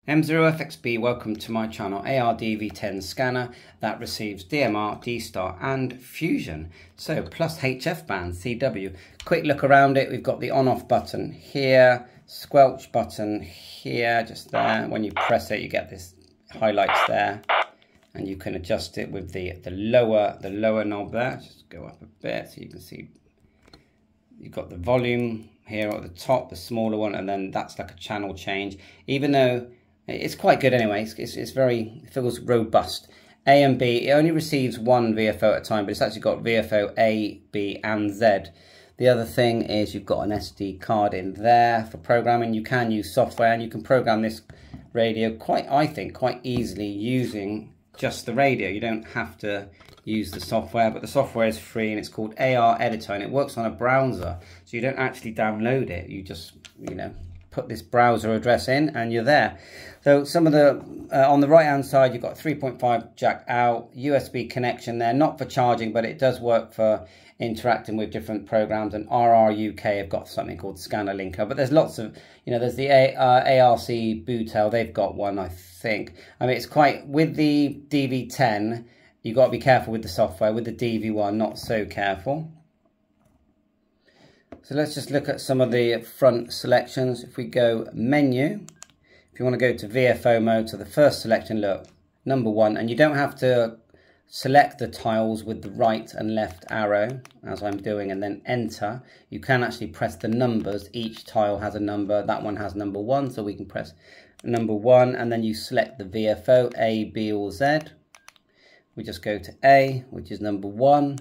M0FXB, welcome to my channel. AOR DV10 scanner that receives DMR, D-Star and Fusion. So plus HF band, CW. Quick look around it, we've got the on-off button here, squelch button here, just there. When you press it, you get this highlights there. And you can adjust it with the lower knob there. Just go up a bit so you can see you've got the volume here at the top, the smaller one, and then that's like a channel change. Even though it's quite good anyway, it feels robust. A and B, it only receives one VFO at a time, but it's actually got VFO A, B and Z. The other thing is you've got an SD card in there for programming. You can use software and you can program this radio I think quite easily using just the radio. You don't have to use the software, but the software is free and it's called AR Editor and it works on a browser, so you don't actually download it. You just, put this browser address in and you're there. So some of the on the right hand side you've got 3.5 jack out, USB connection there, not for charging, but it does work for interacting with different programs. And RR UK have got something called Scanner Linker, but there's lots of, there's the ARC Bootel, they've got one, I think. I mean, it's quite, with the DV10 you've got to be careful with the software. With the DV1 not so careful. So let's just look at some of the front selections. If we go menu, if you want to go to VFO mode, so the first selection, look, number 1, and you don't have to select the tiles with the right and left arrow as I'm doing and then enter. You can actually press the numbers. Each tile has a number. That one has number 1, so we can press number 1 and then you select the VFO A, B or Z. We just go to A, which is number 1,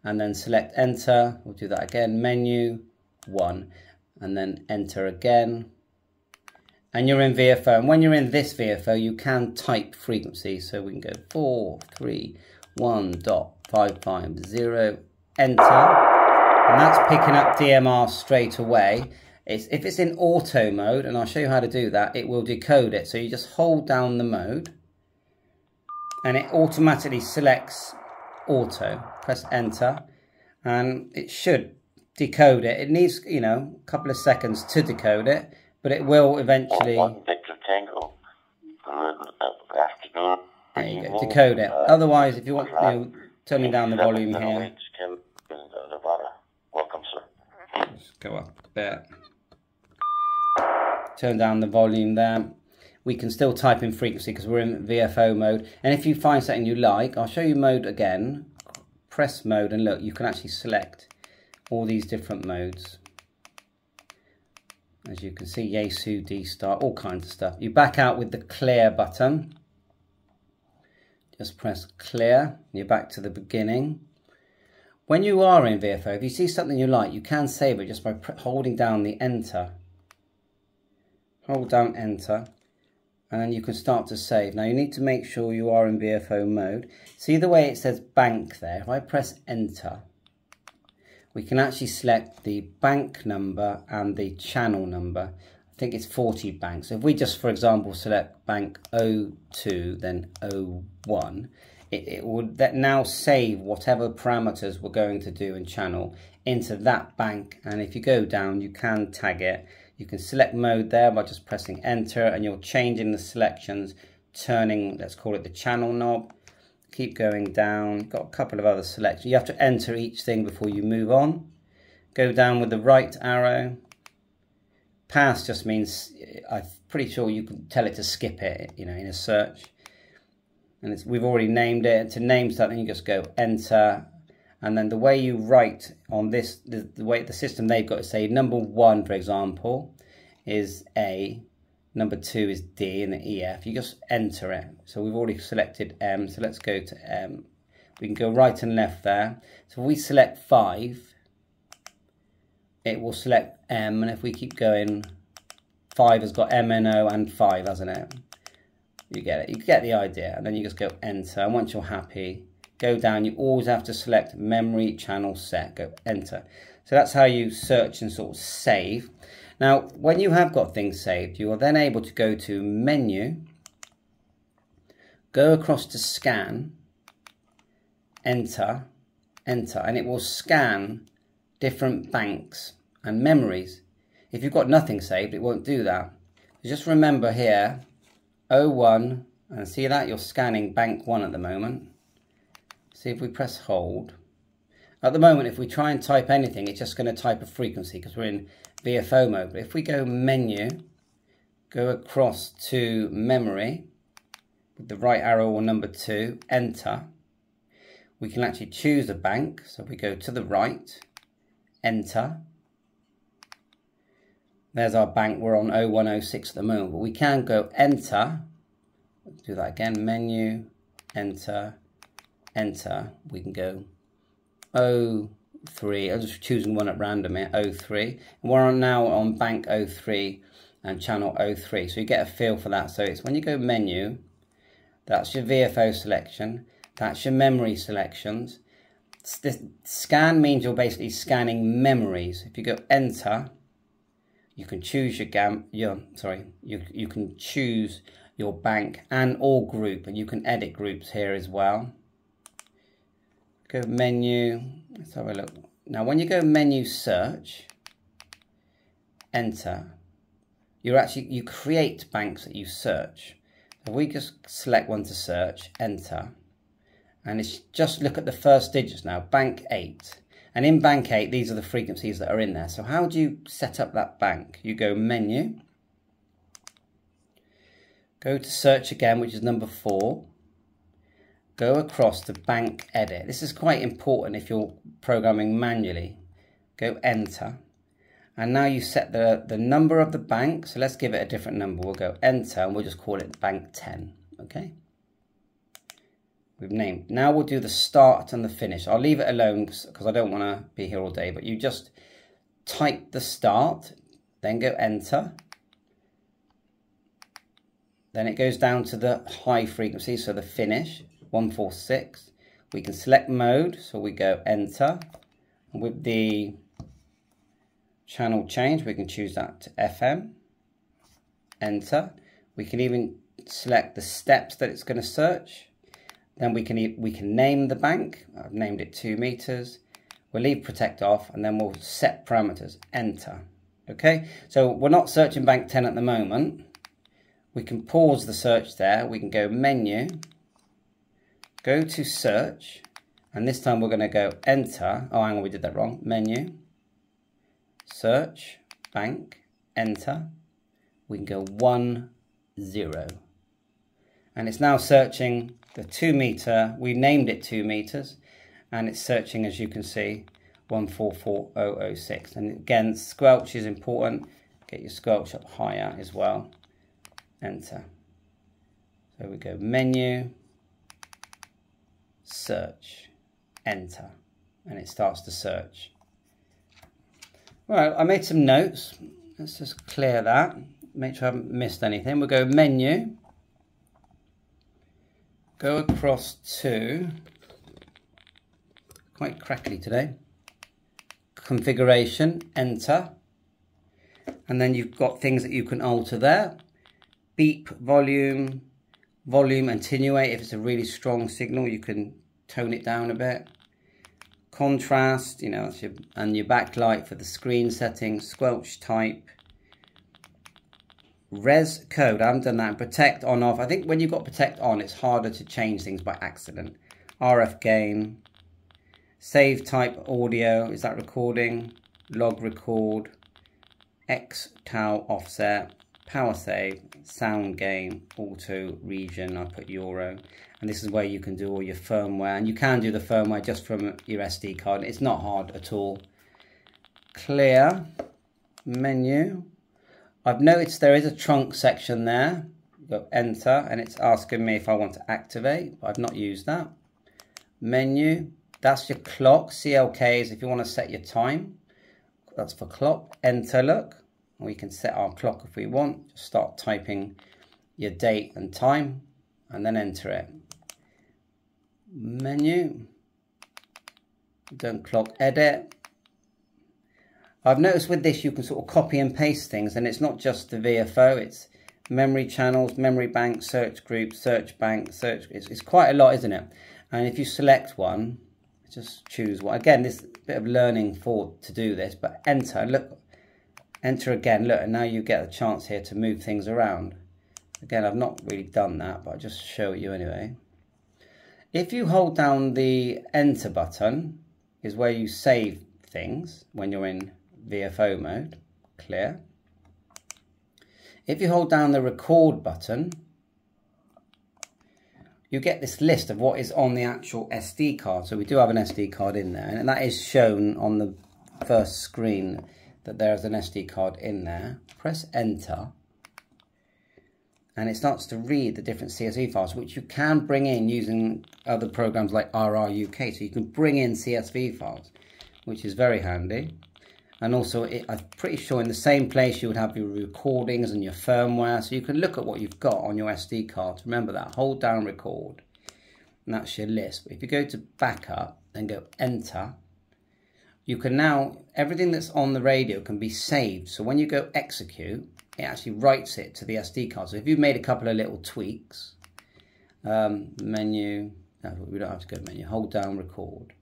and then select enter. We'll do that again, menu 1, and then enter again. And you're in VFO, and when you're in this VFO you can type frequency, so we can go 431.550, enter, and that's picking up DMR straight away. If it's in auto mode, and I'll show you how to do that, it will decode it. So you just hold down the mode and it automatically selects auto. Press enter and it should decode it. It needs, a couple of seconds to decode it, but it will eventually. There you go, decode it. Otherwise, if you want, turning down the volume here. Just go up a bit. Turn down the volume there. We can still type in frequency because we're in VFO mode. And if you find something you like, I'll show you mode again. Press mode and look, you can actually select all these different modes. As you can see, Yaesu, D-Star, all kinds of stuff. You back out with the clear button. Just press clear. You're back to the beginning. When you are in VFO, if you see something you like, you can save it just by holding down the enter. Hold down enter. And then you can start to save. Now you need to make sure you are in VFO mode. See the way it says bank there? If I press enter, we can actually select the bank number and the channel number. I think it's 40 banks. So if we just, for example, select bank 02, then 01, it would now save whatever parameters we're going to do in channel into that bank. And if you go down, you can tag it. You can select mode there by just pressing enter and you're changing the selections, turning, let's call it the channel knob. Keep going down, you've got a couple of other selections. You have to enter each thing before you move on. Go down with the right arrow. Pass just means, I'm pretty sure you can tell it to skip it, in a search. And we've already named it. To name something, you just go enter. And then the way you write on this, the way the system they've got to say number 1, for example, is A, number 2 is D, and the EF. You just enter it. So we've already selected M, so let's go to M. We can go right and left there. So if we select 5, it will select M, and if we keep going, 5 has got MNO and 5, hasn't it? You get it. You get the idea. And then you just go enter, and once you're happy, go down. You always have to select memory channel set, go enter. So that's how you search and sort of save. Now when you have got things saved, you are then able to go to menu, go across to scan, enter, enter, and it will scan different banks and memories. If you've got nothing saved, it won't do that. Just remember here, 01, and see that? You're scanning bank 1 at the moment. See if we press hold. At the moment, if we try and type anything, it's just going to type a frequency because we're in VFO mode. But if we go menu, go across to memory, with the right arrow or number 2, enter, we can actually choose a bank. So if we go to the right, enter. There's our bank. We're on 0106 at the moment, but we can go enter. Let's do that again. Menu, enter, enter. We can go 03. I'm just choosing one at random here. 03. And we're now on bank 03 and channel 03. So you get a feel for that. So it's when you go menu, that's your VFO selection. That's your memory selections. This scan means you're basically scanning memories. If you go enter, you can choose you can choose your bank and or group, and you can edit groups here as well. Go menu, let's have a look. Now when you go menu search, enter, you create banks that you search. So we just select one to search, enter, and it's just look at the first digits now, bank 8. And in bank 8, these are the frequencies that are in there. So how do you set up that bank? You go menu, go to search again, which is number 4. Go across to bank edit. This is quite important if you're programming manually. Go enter. And now you set the number of the bank. So let's give it a different number. We'll go enter and we'll just call it bank 10. Okay. We've named. Now we'll do the start and the finish. I'll leave it alone because I don't want to be here all day, but you just type the start, then go enter. Then it goes down to the high frequency, so the finish, 146. We can select mode, so we go enter. And with the channel change, we can choose that to FM, enter. We can even select the steps that it's going to search. Then we can name the bank. I've named it 2 meters. We'll leave protect off, and then we'll set parameters, enter. Okay, so we're not searching bank 10 at the moment. We can pause the search there. We can go menu, go to search, and this time we're going to go enter. Oh, hang on, we did that wrong. Menu, search, bank, enter. We can go 10. And it's now searching the 2 meter. We named it 2 meters, and it's searching, as you can see, 144006. And again, squelch is important. Get your squelch up higher as well. Enter. So we go menu, search, enter, and it starts to search. Right, I made some notes. Let's just clear that. Make sure I haven't missed anything. We'll go menu, go across to, quite crackly today, configuration, enter, and then you've got things that you can alter there. Beep, volume, attenuate. If it's a really strong signal, you can tone it down a bit. Contrast, you know, that's and your backlight for the screen settings. Squelch type. Res code, I haven't done that. And protect on off. I think when you've got protect on, it's harder to change things by accident. RF gain. Save type audio, is that recording? Log record. X tau offset. Power save, sound gain, auto, region, I put Euro. And this is where you can do all your firmware. And you can do the firmware just from your SD card. It's not hard at all. Clear, menu. I've noticed there is a trunk section there. Go enter, and it's asking me if I want to activate, but I've not used that. Menu, that's your clock. CLK is if you want to set your time. That's for clock. Enter, look. We can set our clock if we want. Just start typing your date and time and then enter it. Menu. Done clock edit. I've noticed with this you can sort of copy and paste things, and it's not just the VFO, it's memory channels, memory bank, search group, search bank, search. It's quite a lot, isn't it? And if you select one, just choose one. Again, this is a bit of learning to do this, but enter, look. Enter again, look, and now you get a chance here to move things around. Again, I've not really done that, but I'll just show you anyway. If you hold down the enter button, is where you save things when you're in VFO mode, clear. If you hold down the record button, you get this list of what is on the actual SD card. So we do have an SD card in there, and that is shown on the first screen that there's an SD card in there. Press enter, and it starts to read the different CSV files, which you can bring in using other programs like RRUK. So you can bring in CSV files, which is very handy. And also, I'm pretty sure in the same place you would have your recordings and your firmware, so you can look at what you've got on your SD cards. Remember that, hold down record, and that's your list. But if you go to backup and go enter, you can now, everything that's on the radio can be saved. So when you go execute, it actually writes it to the SD card. So if you've made a couple of little tweaks, menu, no, we don't have to go to menu, hold down record.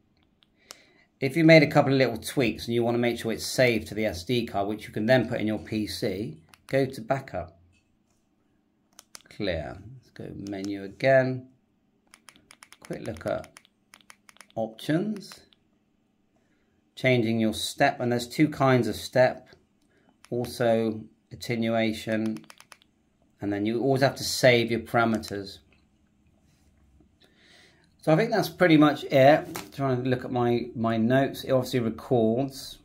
If you made a couple of little tweaks and you want to make sure it's saved to the SD card, which you can then put in your PC, go to backup, clear. Let's go menu again, quick look at options, changing your step, and there's two kinds of step, also attenuation, and then you always have to save your parameters. So I think that's pretty much it. Trying to look at my notes. It obviously records.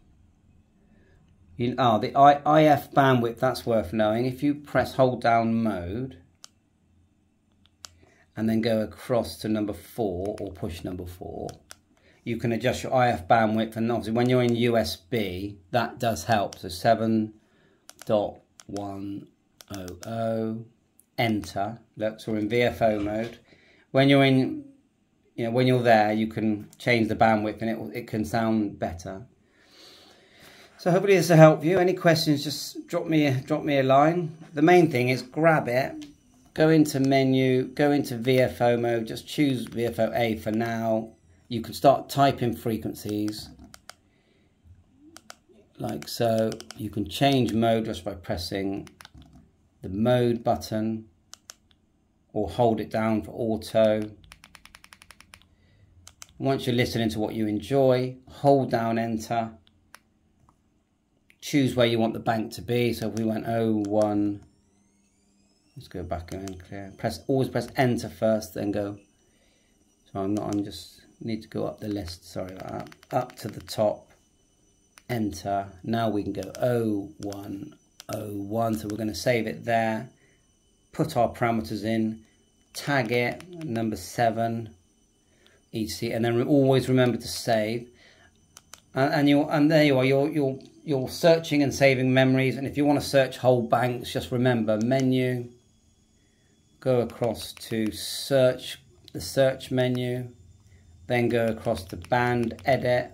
The IF bandwidth, that's worth knowing. If you press hold down mode and then go across to number 4 or push number 4, you can adjust your IF bandwidth, and obviously when you're in USB, that does help. So 7.100, enter. Look, so we're in VFO mode. When you're in, when you're there, you can change the bandwidth and it can sound better. So hopefully this will help you. Any questions, just drop me a line. The main thing is grab it, go into menu, go into VFO mode, just choose VFO A for now. You can start typing frequencies like so. You can change mode just by pressing the mode button or hold it down for auto. Once you're listening to what you enjoy, hold down enter. Choose where you want the bank to be. So if we went 01, let's go back and clear. Always press enter first, then go. So I'm just need to go up the list. Sorry about that. Up to the top, enter. Now we can go 0101. So we're going to save it there. Put our parameters in. Tag it number 7. EC, and then always remember to save, and there you are. You're searching and saving memories. And if you want to search whole banks, just remember menu, go across to search, the search menu, then go across to band edit,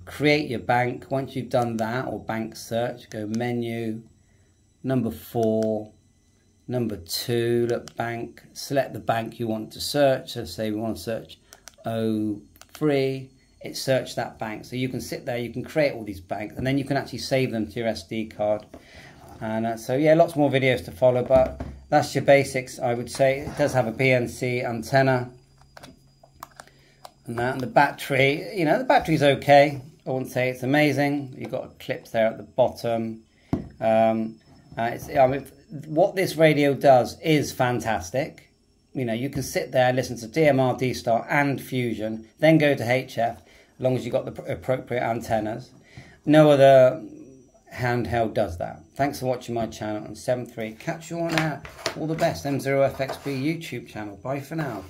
create your bank. Once you've done that, or bank search, go menu, number 4. Number 2, look, bank, select the bank you want to search. So say we want to search 03, it searched that bank. So you can sit there, you can create all these banks, and then you can actually save them to your SD card. And so yeah, lots more videos to follow, but that's your basics, I would say. It does have a BNC antenna. And that, and the battery, the battery's okay. I wouldn't say it's amazing. You've got clips there at the bottom. What this radio does is fantastic. You can sit there, listen to DMR, D-Star and Fusion, then go to HF, as long as you've got the appropriate antennas. No other handheld does that. Thanks for watching my channel on 7.3. Catch you on out. All the best. M0FXB YouTube channel. Bye for now.